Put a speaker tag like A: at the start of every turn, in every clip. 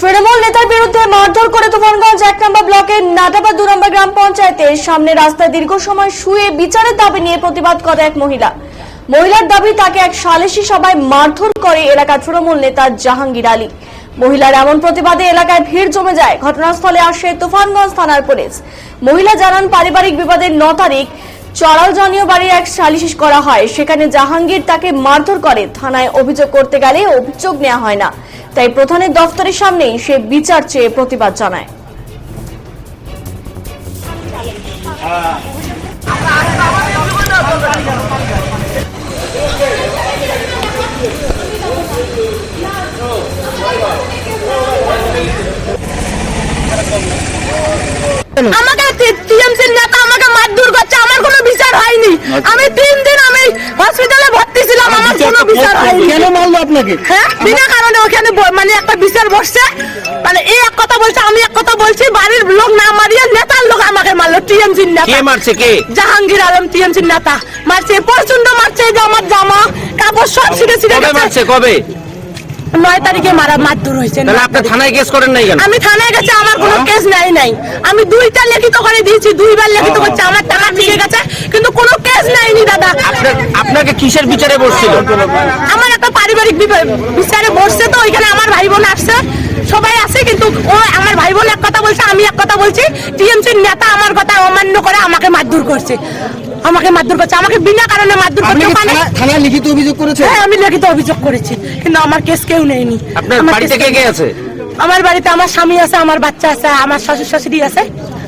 A: তৃণমূল নেতার বিরুদ্ধে মারধর করে তুফানগঞ্জ 1 নম্বর ব্লকের নাটাবা 2 নম্বর গ্রাম পঞ্চায়েতের সামনে রাস্তায় দীর্ঘ সময় শুয়ে বিচারের দাবি নিয়ে প্রতিবাদ করে এক মহিলা। মহিলার দাবি তাকে এক সালিশি সভায় মারধর করে এলাকার তৃণমূল নেতা জাহাঙ্গীর আলী। মহিলার এমন প্রতিবাদে এলাকায় ভিড় জমে যায়। ঘটনাস্থলে আসে তুফানগঞ্জ থানার পুলিশ। মহিলা জানান পারিবারিক বিবাদের 9 তারিখ চড়ালজনীয় বাড়ির এক সালিশি করা হয়, সেখানে জাহাঙ্গীর তাকে মারধর করে। থানায় অভিযোগ করতে গেলে অভিযোগ নেওয়া হয় না, তাই প্রধানের দফতরের সামনেই সে বিচার চেয়ে প্রতিবাদ জানায়।
B: আমাকে টিএমসির নেতা আমাকে মারধর করছে, আমার কোনো বিচার হয়নি। আমি 3 দিন আমি হসপিটালে ভর্তি ছিলাম, আমার কোনো বিচার হয়নি।
C: কেন মারলো আপনাকে?
B: হ্যাঁ, বিনা কারণে ওখানে মানে একটা বিচার বসছে, মানে এই এক কথা বলছে, আমি এক কথা বলছি। বাড়ির লোক না মারিয়ে নেতার লোক আমাকে মারলো। টিএমসির নেতা।
C: কে মারছে? কে?
B: জাহাঙ্গীর আলম টিএমসির নেতা মারছে, প্রচন্ড মারছে। যে আমার জামা কাপড় সব ছিঁড়ে ছিঁড়ে
C: মারছে। কবে?
B: 9 তারিখে মারধর হয়েছে।
C: তাহলে আপনি থানায় কেস করেন নাই কেন?
B: আমি থানায় গেছি, আমার কোনো কেস নাই। আমি 2টা লিখিত করে দিয়েছি, 2বার লিখিত করছে, আমার টাকা ঠিক গেছে, কিন্তু কোনো কেস নাইনি দাদা।
C: আপনাকে কিসের বিচারে বসছিল?
B: আমার একটা পারিবারিক বিচারে বসছে, তো ওইখানে আমার ভাই বোন আসছে, সবাই আছে, কিন্তু ও আমার ভাই বোন এক কথা বলছে, আমি এক কথা বলছি। টিএমসির নেতা আমার কথা অমান্য করে আমাকে মারধর করছে, আমাকে বিনা কারণে মারধর করছে।
C: থানায় লিখিত অভিযোগ করেছে?
B: হ্যাঁ, আমি লিখিত অভিযোগ করেছি, কিন্তু আমার কেস কেউ নেয়নি।
C: আপনার বাড়িতে কে কে আছে?
B: আমার বাড়িতে আমার স্বামী আছে, আমার বাচ্চা আছে, আমার শ্বশুর শাশুড়ি আছে।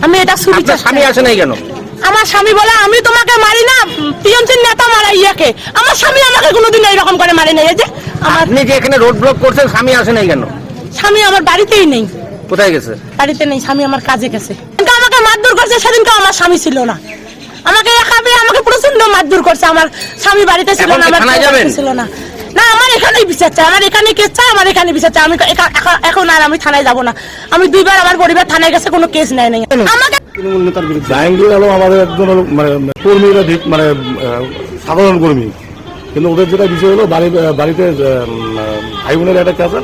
B: আমি এটা শুনি।
C: স্বামী আসে নাই কেন?
B: আমার স্বামী বলে আমি তোমাকে মারি না, টিএমসির নেতা মারা ইয়াকে। আমার স্বামী আমাকে কোনোদিন এইরকম করে মারে নাই। এই যে
C: আপনি যে এখানে রোড ব্লক করছেন, স্বামী আসে নাই কেন?
B: স্বামী আমার বাড়িতেই নেই।
C: কোথায় গেছে?
B: বাড়িতে নেই, স্বামী আমার কাজে গেছে। আমাকে মারধর করছে, সেদিনকে আমার স্বামী ছিল না। আমাকে আমাকে প্রচন্ড মারধর করছে, আমার স্বামী বাড়িতে ছিল না, আমার ছিল না। না, আমার এখানেই বিচার চাই, আমার এখানে কেস চাই, আমার এখানে বিচার চাই। আমি এখন আর আমি থানায় যাব না। আমি 2বার আমার পরিবার থানায় গেছে, কোনো কেস নেয় নাই আমাকে।
D: তৃণমূল নেতার বিরুদ্ধে জাহাঙ্গীর আলম আমাদের একজন মানে কর্মীরা মানে সাধারণ কর্মী, কিন্তু ওদের যেটা বিষয় হলো বাড়িতে ভাই বোনের একটা ক্যাসাল,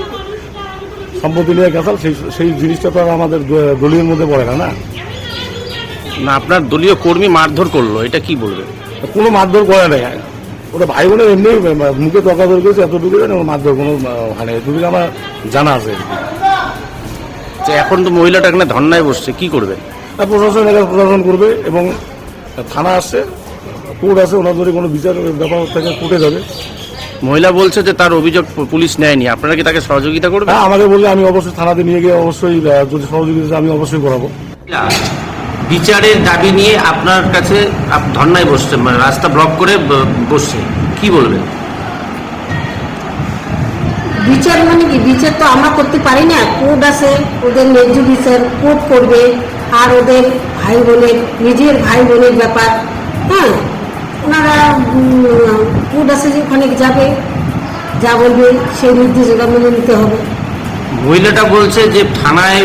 D: সম্পত্তি নিয়ে ক্যাসাল, সেই জিনিসটা তো আর আমাদের দলীয় মধ্যে পড়ে না। না,
C: আপনার দলীয় কর্মী মারধর করলো, এটা কি বলবেন?
D: কোনো মারধর করে নাই, ওটা ভাই বোনের এমনি মুখে তর্কাতর্কি করেছে, এতটুকু জানে মারধর কোনো মানে এতটুকু আমার জানা আছে।
C: এখন তো মহিলাটা এখানে ধর্নায় বসছে, কি করবে?
D: প্রশাসন করবে, এবং থানা আসছে, কোর্ট আছে, ওনার ধরে কোনো বিচার ব্যাপার থেকে কোর্টে যাবে।
C: মহিলা বলছে যে তার অভিযোগ পুলিশ নেয়নি, আপনারা কি তাকে সহযোগিতা করবেন?
D: হ্যাঁ, আমাকে বললে আমি অবশ্যই থানাতে নিয়ে গিয়ে অবশ্যই যদি সহযোগিতা আমি অবশ্যই করাবো।
C: বিচারের দাবি নিয়ে আপনার কাছে ধর্নায় বসছে, মানে রাস্তা ব্লক করে বসছে, কি বলবেন?
E: বিচার মানে কি? বিচার তো আমরা করতে পারি না, কোর্ট আছে, ওদের ন্যায্য বিচার কোর্ট করবে। আর ওদের ভাই বোনের, নিজের ভাই বোনের ব্যাপার, হ্যাঁ, ওনারা কোর্ট আছে, যে ওখানে যাবে, যা বলবে সেই নির্দেশ ওরা মেনে নিতে হবে।
C: মহিলাটা বলছে যে থানায়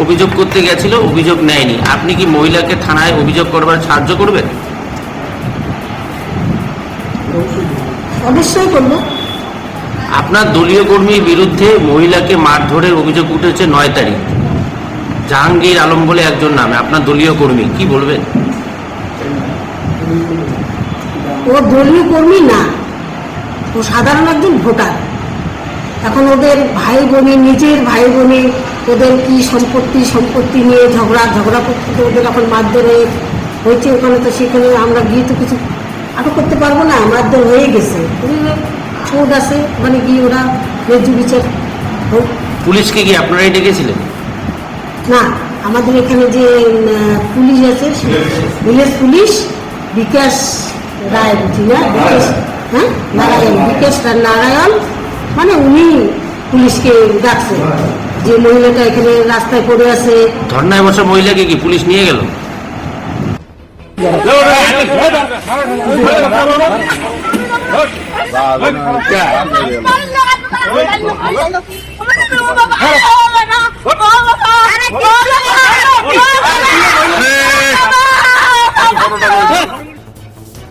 C: অভিযোগ করতে গেছিল, অভিযোগ নেয়নি। আপনি কি মহিলাকে থানায় অভিযোগ করবার সাহায্য করবেন?
E: অবশ্যই করবো।
C: আপনার দলীয় কর্মীর বিরুদ্ধে মহিলাকে মারধরের অভিযোগ উঠেছে 9 তারিখ, জাহাঙ্গীর আলম বলে একজন নামে, আপনার দলীয় কর্মী, কি বলবেন?
E: ও দলীয় কর্মী না, ও সাধারণ একজন ভোটার। এখন ওদের ভাই বোনের, নিজের ভাই বোনের ওদের কি সম্পত্তি নিয়ে ঝগড়া করতে ওদের এখন মারধর হয়েছে ওখানে। তো সেখানে আমরা গিয়ে তো কিছু আটক করতে পারবো না, মারধর হয়ে গেছে। কোর্ট আছে, ওখানে গিয়ে ওরা ন্যায্য বিচার হোক।
C: পুলিশকে কি আপনারাই ডেকেছিলেন?
E: না, আমাদের এখানে যে পুলিশ আছে, ভিলেজ পুলিশ বিকাশ রায়, বুঝি না, হ্যাঁ, বিকাশ নারায়ণ, মানে উনি পুলিশকে ডাকছে যে মহিলাটা এখানে রাস্তায় পড়ে আছে।
C: ধর্নায় বসা মহিলাকে কি পুলিশ নিয়ে গেল?
B: আরে